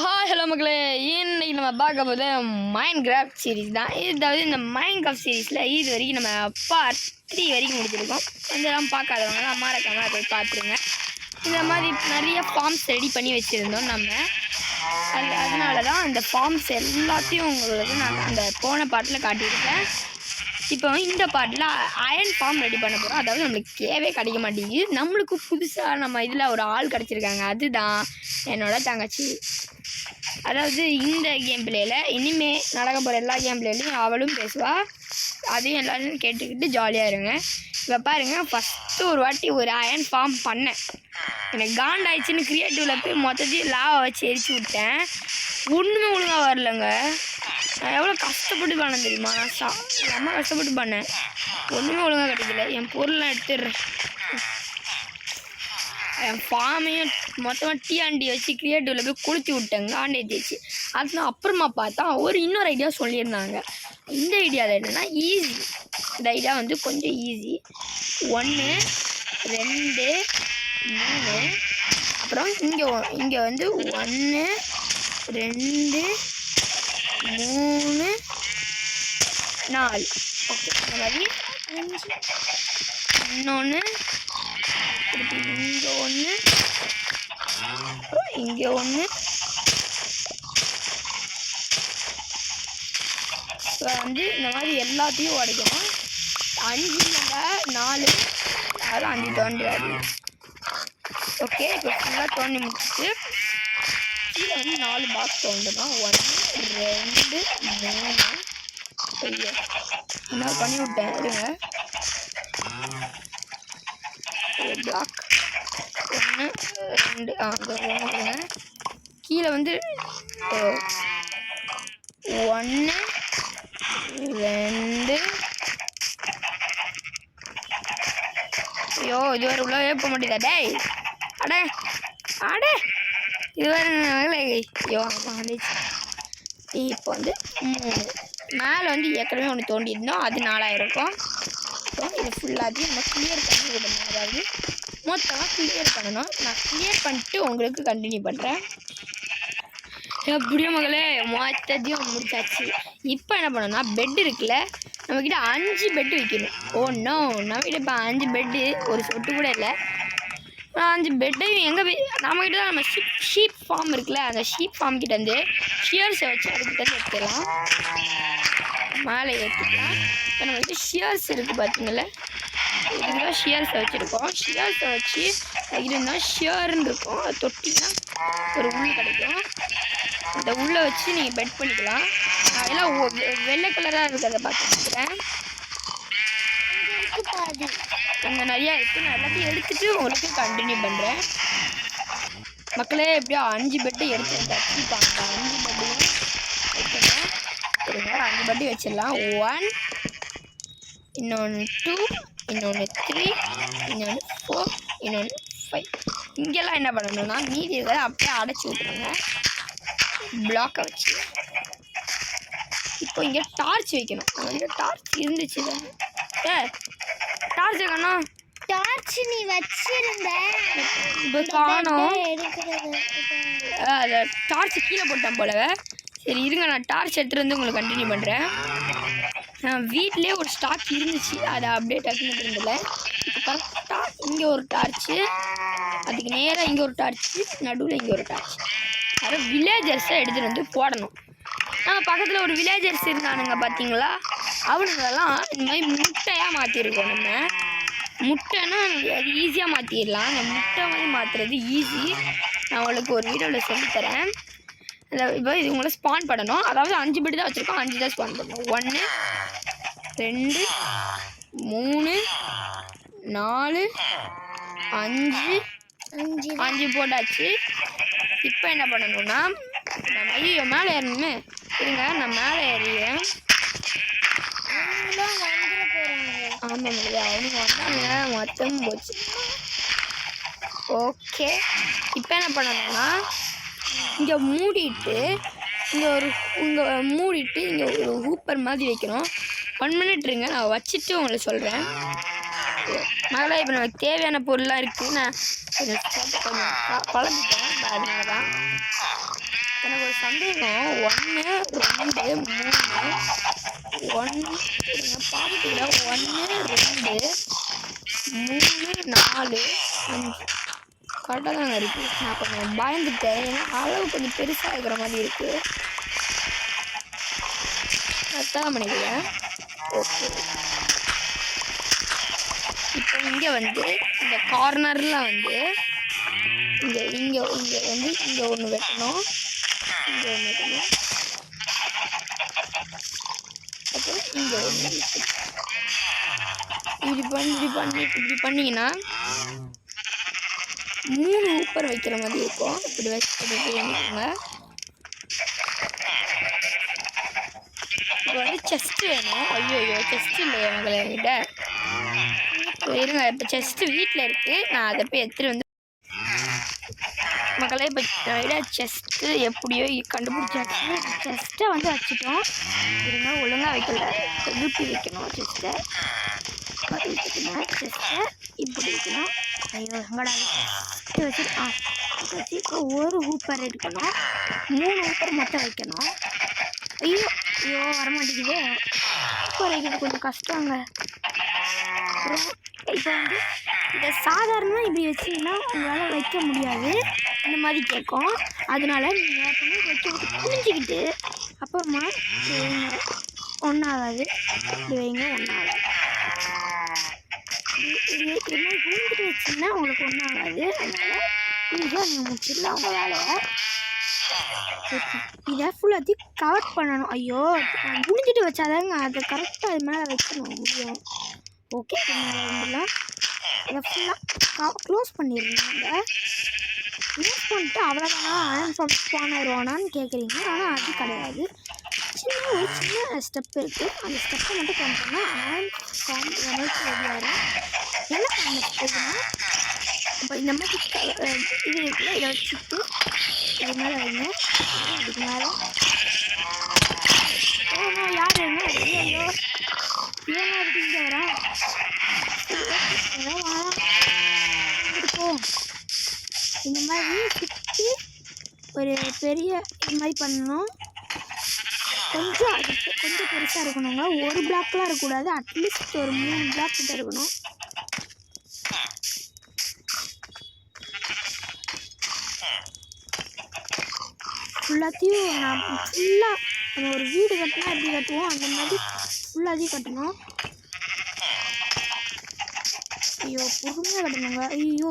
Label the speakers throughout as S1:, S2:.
S1: Hello மக்களே, இன்னைக்கு நம்ம பார்க்க போது மைன்கிராஃப்ட் சீரீஸ் தான். இதாவது இந்த மைன்கிராஃப்ட் சீரீஸில் இது வரைக்கும் நம்ம பார்ட் 3 வரைக்கும் முடிச்சிருக்கோம். இதெல்லாம் பார்க்காதவங்க தான் மறக்காம போய் பார்த்துருங்க. இந்த மாதிரி நிறைய ஃபார்ம்ஸ் ரெடி பண்ணி வச்சுருந்தோம் நம்ம. அதனால தான் அந்த ஃபார்ம்ஸ் எல்லாத்தையும் உங்களுக்கு நான் அந்த போன பாட்டில் காட்டியிருக்கேன். இப்போ இந்த பாட்டில் அயன் ஃபார்ம் ரெடி பண்ண போகிறோம். அதாவது நம்மளுக்கு கேவே கிடைக்க மாட்டேங்குது. நம்மளுக்கு புதுசாக நம்ம இதில் ஒரு ஆள் கிடச்சிருக்காங்க. அதுதான் என்னோட தங்கச்சி. அதாவது இந்த கேம் பிளேயில் இனிமேல் நடக்க போகிற எல்லா கேம் பிளேலையும் அவளும் பேசுவாள். அதையும் எல்லோரும் கேட்டுக்கிட்டு ஜாலியாக இருங்க. இப்போ பாருங்கள், ஃபஸ்ட்டு ஒரு வாட்டி ஒரு அயன் ஃபார்ம் பண்ணேன். எனக்கு காண்டாயிடுச்சுன்னு க்ரியேட்டிவில் போய் மொத்தத்தையும் லாவை வச்சு எரிச்சு விட்டேன். ஒன்றுமே ஒழுங்காக வரலங்க. நான் எவ்வளோ கஷ்டப்பட்டு பண்ணேன் தெரியுமா? நான் ரொம்ப கஷ்டப்பட்டு பண்ணேன். ஒன்றுமே ஒழுங்காக கிடைக்கல. என் பொருள்லாம் எடுத்துடுறேன். என் ஃபார்மையும் மொத்தமாக டிஆன்டி வச்சு க்ரியேட்டிவில் போய் குளிச்சு விட்டேங்க. ஆண்டே தேய்ச்சி அதுதான் அப்புறமா பார்த்தா இன்னொரு ஐடியா சொல்லியிருந்தாங்க. இந்த ஐடியாவில் என்னென்னா ஈஸி. இந்த ஐடியா வந்து கொஞ்சம் ஈஸி. 1 2 3 அப்புறம் இங்கே வந்து 1 2 3 4. ஓகே, இந்த மாதிரி இன்னொன்று திருப்பி இங்கே 1 அப்புறம் இங்கே 1. இப்போ வந்து இந்த மாதிரி எல்லாத்தையும் உடைக்கணும். 5 4 அதாவது 5 தோன்றாது. ஓகே, இப்போ ஃபுல்லாக தோண்டி முடிச்சுட்டு கீழே வந்து 4 பாக்ஸ் தோண்டணும். 1 2 3. ஐயோ, என்ன பண்ணி விட்டேன் இருங்க. பிளாக் 1 2 அங்கே கீழே வந்து 1 2. ஐயோ, இது வேறு உள்ளவே போக மாட்டேதா? டேய் அட அட இது வேறு. ஐயோ வந்துச்சு. இப்போ வந்து 3 மேலே வந்து ஏற்கனவே ஒன்று தோண்டியிருந்தோம். அது 4000 இருக்கும். அப்புறம் இதை ஃபுல்லாத்தையும் நம்ம கிளியர் பண்ணி விடணும். அதாவது மொத்தமாக கிளியர் பண்ணணும். நான் கிளியர் பண்ணிட்டு உங்களுக்கு கண்டினியூ பண்ணுறேன். எப்படியும் மகளே மொத்தத்தையும் முடிச்சாச்சு. இப்போ என்ன பண்ணணும்னா பெட் இருக்குல்ல, நம்மக்கிட்ட 5 பெட்டு வைக்கணும். நோ, நம்மக்கிட்ட இப்போ 5 பெட்டு ஒரு சொட்டு கூட இல்லை. 5 பெட்டையும் எங்கே நம்மக்கிட்ட தான் நம்ம ஷீப் ஃபார்ம் இருக்குல்ல, அந்த ஷீப் ஃபார்ம் கிட்டேருந்து ஷியர்ஸை வச்சு அதுக்கிட்ட எடுத்துக்கலாம். மேலே ஏற்றிக்கலாம். இப்போ நம்மக்கிட்ட ஷியர்ஸ் இருக்குது பார்த்தீங்களா, இதுக்கு தான் ஷியர்ஸை வச்சுருக்கோம். ஷியர்ஸை வச்சு இருந்தால் ஷியர்ன்னு இருக்கும். அது தொட்டிங்கன்னா ஒரு உள் கிடைக்கும். இந்த உள்ளே வச்சு நீங்கள் பெட் பண்ணிக்கலாம். எல்லாம் வெள்ளை கலராக இருக்கிறத பார்த்துக்கிறேன். அங்கே நிறையா இருக்குது. நான் எல்லாத்தையும் எடுத்துகிட்டு உங்களுக்கு கண்டினியூ பண்ணுறேன். மக்களே எப்படியோ 5 பெட்டு எடுத்து வச்சுப்பாங்க. 5 பெட்டையும் வைக்கணும். சரிங்க, 5 பெட்டையும் வச்சிடலாம். 1 இன்னொன்று 2 இன்னொன்று 3 இன்னொன்று 4 இன்னொன்று 5. இங்கெல்லாம் என்ன பண்ணணும்னா மீதி இருக்கிறத அப்படியே அடைச்சி விட்டுருங்க பிளாக்கை வச்சு. இப்போ இங்கே டார்ச் வைக்கணும். வந்து டார்ச் இருந்துச்சு தானே? டார்ச் வைக்கணும்.
S2: டார்ச் நீ வச்சிருந்த
S1: இப்போ காணோம். அதை டார்ச் கீழே போட்டேன் போலவே. சரி இருங்க, நான் டார்ச் எடுத்துகிட்டு வந்து உங்களுக்கு கண்டினியூ பண்ணுறேன். வீட்டிலே ஒரு ஸ்டாக் இருந்துச்சு, அதை அப்படியே டக்குன்னு இருந்ததில்ல. இப்போ கரெக்டாக இங்கே ஒரு டார்ச்சு, அதுக்கு நேராக இங்கே ஒரு டார்ச்சு, நடுவில் இங்கே ஒரு டார்ச். அதாவது வில்லேஜர்ஸை எடுத்துகிட்டு வந்து போடணும். பக்கத்தில் ஒரு வில்லேஜர்ஸ் இருந்தானுங்க பார்த்தீங்களா, அவனுங்களெல்லாம் இந்த மாதிரி முட்டையாக மாற்றிருக்கோம். நம்ம முட்டைன்னா அது ஈஸியாக மாற்றிடலாம். அந்த முட்டை மாதிரி மாற்றுறது ஈஸி. நான் உங்களுக்கு ஒரு வீடியோவில் சொல்லித்தரேன். இப்போ இது உங்களை ஸ்பான் பண்ணணும். அதாவது 5 பெட்டு தான் வச்சுருக்கோம், 5 தான் ஸ்பான் பண்ணணும். 1 2 3 4 5 போட்டாச்சு. இப்போ என்ன பண்ணணும்னா நம்ம ஐயோ மேலே ஏறணுமே. இருங்க, நான் மேலே ஏறிடுறேன். ஆமாம் இல்லையா, அவனுங்க வந்தாங்க, மொத்தம் போச்சு. ஓகே, இப்போ என்ன பண்ணணும்னா இங்கே மூடிட்டு இங்கே ஒரு ஹூப்பர் மாதிரி வைக்கணும். 1 மினிட் இருங்க, நான் வச்சுட்டு உங்களுக்கு சொல்கிறேன். மகளே இப்போ நமக்கு தேவையான பொருளாக இருக்குது. நான் கொஞ்சம் குழம்பிட்டேன், அதனால தான் சந்தேகம் 1 2 3 1 பார்த்துக்கிட்ட 1 2 3 4 5 கரெக்டாக தாங்க இருக்குது. நான் கொஞ்சம் பயந்துட்டேன், ஏன்னா அளவு கொஞ்சம் பெருசாக இருக்கிற மாதிரி இருக்குது. கரெக்டாக பண்ணிக்கிறேன். ஓகே, இப்போ இங்கே வந்து இந்த கார்னரில் வந்து இங்கே இங்கே இங்கே வந்து இங்கே ஒன்று வெட்டணும், இங்கே ஒன்று வெட்டணும், அப்புறம் இங்கே ஒன்று இப்படி பண்ணிங்கன்னா 3 ஊப்பர் வைக்கிற மாதிரி இருக்கும். இப்படி வச்சுட்டு வேணுங்க. இப்போ வந்து செஸ்ட் வேணும். ஐயோ செஸ்ட் இல்லையா மகளே என்கிட்ட? இருங்க, இப்போ செஸ்ட் வீட்டில் இருக்குது, நான் அதை போய் எடுத்துகிட்டு வந்து மகளே. இப்போ செஸ்ட்டு எப்படியோ கண்டுபிடிச்சாச்சு. செஸ்ட்டை வந்து வச்சுட்டோம். இருங்க, ஒழுங்காக வைக்கல, திருப்பி வைக்கணும் செஸ்ட்டை. செஸ்ட்டை இப்படி வைக்கணும். ஐயோ எங்கடா வச்சு வச்சு இப்போ ஒரு ஊப்பர் எடுக்கணும், 3 ஊப்பர் மட்டும் வைக்கணும். ஐயோ வரமாட்டேங்குது. ஊப்பர் வைக்கிறது கொஞ்சம் கஷ்டங்க. அப்புறம் இப்போ வந்து இதை சாதாரணமாக இப்படி வச்சிங்கன்னா உங்களால் வைக்க முடியாது, இந்த மாதிரி கேட்கும். அதனால நீங்கள் வைக்க புரிஞ்சுக்கிட்டு அப்புறமா ஒன்றாகாது, இப்படி வைங்க, ஒன்றாகாது. இது மாதிரி புரிஞ்சுட்டு வச்சிங்கன்னா உங்களுக்கு ஒன்றும் ஆகாது. அதனால் ஈஸியாக நீங்கள் முடிச்சிடலாம் உங்கள் வேலையை. இதை ஃபுல்லாத்தையும் கவர் பண்ணணும். ஐயோ முடிஞ்சிட்டு வச்சாதாங்க அதை கரெக்டாக அது மேலே வைக்கணும் முடியும். ஓகே, மேலே வந்துடலாம். இதை ஃபுல்லாக க்ளோஸ் பண்ணிடுங்க. க்ளோஸ் பண்ணிட்டு அவ்வளோதானா அயன் ஃபார்ம் ஸ்பான் ஆயிடுவானான்னு கேட்குறீங்க. ஆனால் அது கிடையாது, ஒரு சின்ன ஸ்டெப் இருக்குது. அந்த ஸ்டெப்பை மட்டும் பண்ணிட்டோம்னா அயன் ஃபார்ம் நம்மளுக்கு ரெடியாகும். என்ன பண்ணுறதுன்னா இப்போ இந்த மாதிரி இது இருக்குல்ல, இதை வச்சுட்டு இது மேலே வைங்க. இதுக்கு மேலே யார் வேணும்? ஐயோ ஏன்னா இருக்கு இங்கே வரா இருக்கும். இந்த மாதிரி சுற்றி ஒரு பெரிய இது மாதிரி பண்ணணும். கொஞ்சம் அதுக்கு கொஞ்சம் பெருசாக இருக்கணுங்க. ஒரு பிளாக்லாம் இருக்கக்கூடாது, அட்லீஸ்ட் ஒரு 3 பிளாக் கிட்ட இருக்கணும். ஃபுல்லாத்தையும் நம்ம ஒரு வீடு கட்டினா எப்படி கட்டுவோம் அந்த மாதிரி ஃபுல்லாத்தையும் கட்டணும். ஐயோ பொறுமையாக கட்டணுங்க. ஐயோ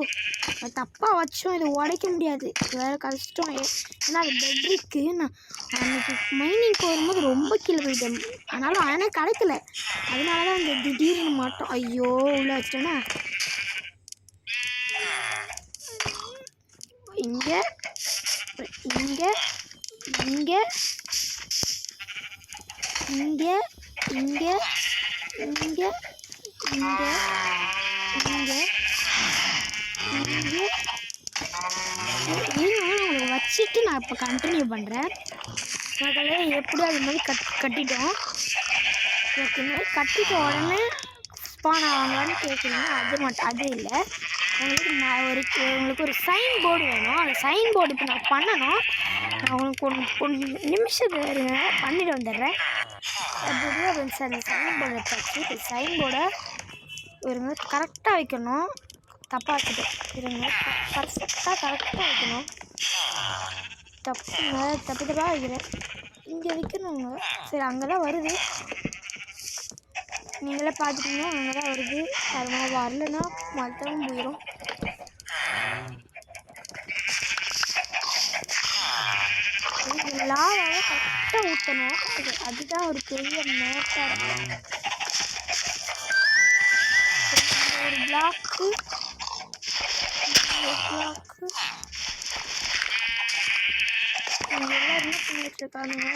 S1: தப்பாக வச்சோம், இதை உடைக்க முடியாது, வேறு கஷ்டம். ஏன்னா அது பெட்ருக்கு. நான் அன்றைக்கி மைனிங் போகும்போது ரொம்ப கீழே போயிட்டேன், ஆனாலும் ஆனால் கிடைக்கல. அதனால தான் இந்த திடீர்னு மாட்டோம். ஐயோ உள்ள வச்சிட்டேன்னா இங்கே இங்கே இங்கே இங்கே இங்கே இங்கே இங்கே இங்கே இங்கே உங்களுக்கு வச்சுட்டு நான் இப்போ கண்டினியூ பண்ணுறேன். மகளே எப்படி அது மாதிரி கட்டிட்டோம். ஓகே, கட்டிட்ட உடனே ஸ்பான் ஆவாங்களான்னு கேட்குறீங்க. அது இல்லை. உங்களுக்கு ஒரு சைன் போர்டு வேணும். அந்த சைன் போர்டு இப்போ நான் பண்ணணும். நான் உங்களுக்கு ஒன்று நிமிஷத்தில் இருங்க, பண்ணிட்டு வந்துடுறேன். அப்படியே அந்த சைன் போர்டு வச்சாச்சு. இப்போ சைன் போர்டை இருங்க கரெக்டாக வைக்கணும். தப்பாக வச்சுட்டேன், இருங்க பர்ஃபெக்டாக கரெக்டாக வைக்கணும். தப்பாக வைக்கிறேன். இங்கே வைக்கணுங்க. சரி, அங்கே தான் வருது, நீங்களே பார்த்துட்டீங்கன்னா அங்கே தான் வருது. அது வரலன்னா மற்றவங்க போயிடும். லாவாவை கரெக்டாக ஊற்றணும். அதுதான் ஒரு பெரிய மேட்டாக இருக்கும். ஒரு பிளாக்கு இங்கே எல்லாம் என்ன பண்ணி வச்சுருக்கானுங்க,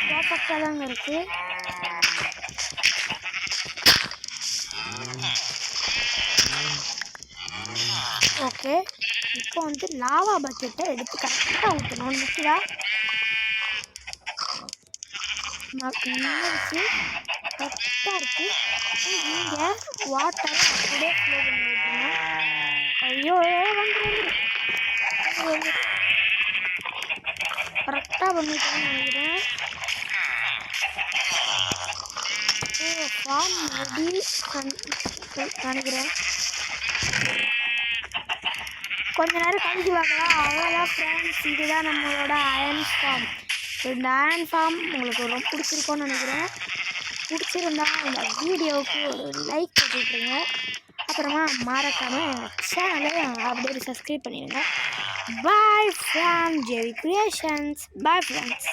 S1: பர்ஃபெக்டாக தாங்க இருக்குது. ஓகே, இப்போ வந்து லாவா பக்கெட்டை எடுத்து கரெக்டாக ஊற்றணும். நிற்கிறா நின்றுச்சு, கரெக்டாக இருக்குது. இங்கே வாட்டரை அப்படியே ஃப்ளோ பண்ணி விட்டுருணும். ஐயோ வந்து கரெக்டாக
S2: கரெக்டாக பண்ணிட்டேன்னு நினைக்கிறேன். ஃபார்ம் ரெடி நினைக்கிறேன். கொஞ்ச நேரம் கழிச்சு பார்க்கலாம். அவ்வளோதான் ஃப்ரெண்ட்ஸ், இதுதான் நம்மளோட அயன் ஃபார்ம். இந்த அயன் ஃபார்ம் உங்களுக்கு ரொம்ப பிடிச்சிருக்கோன்னு நினைக்கிறேன். பிடிச்சிருந்தா இந்த வீடியோவுக்கு ஒரு லைக் போட்டுவிட்ருங்க. அப்புறமா மறக்காமல் எங்கள் சேனலை அப்படியே சப்ஸ்கிரைப் பண்ணிடுங்க. Bye from JV creations. Bye friends.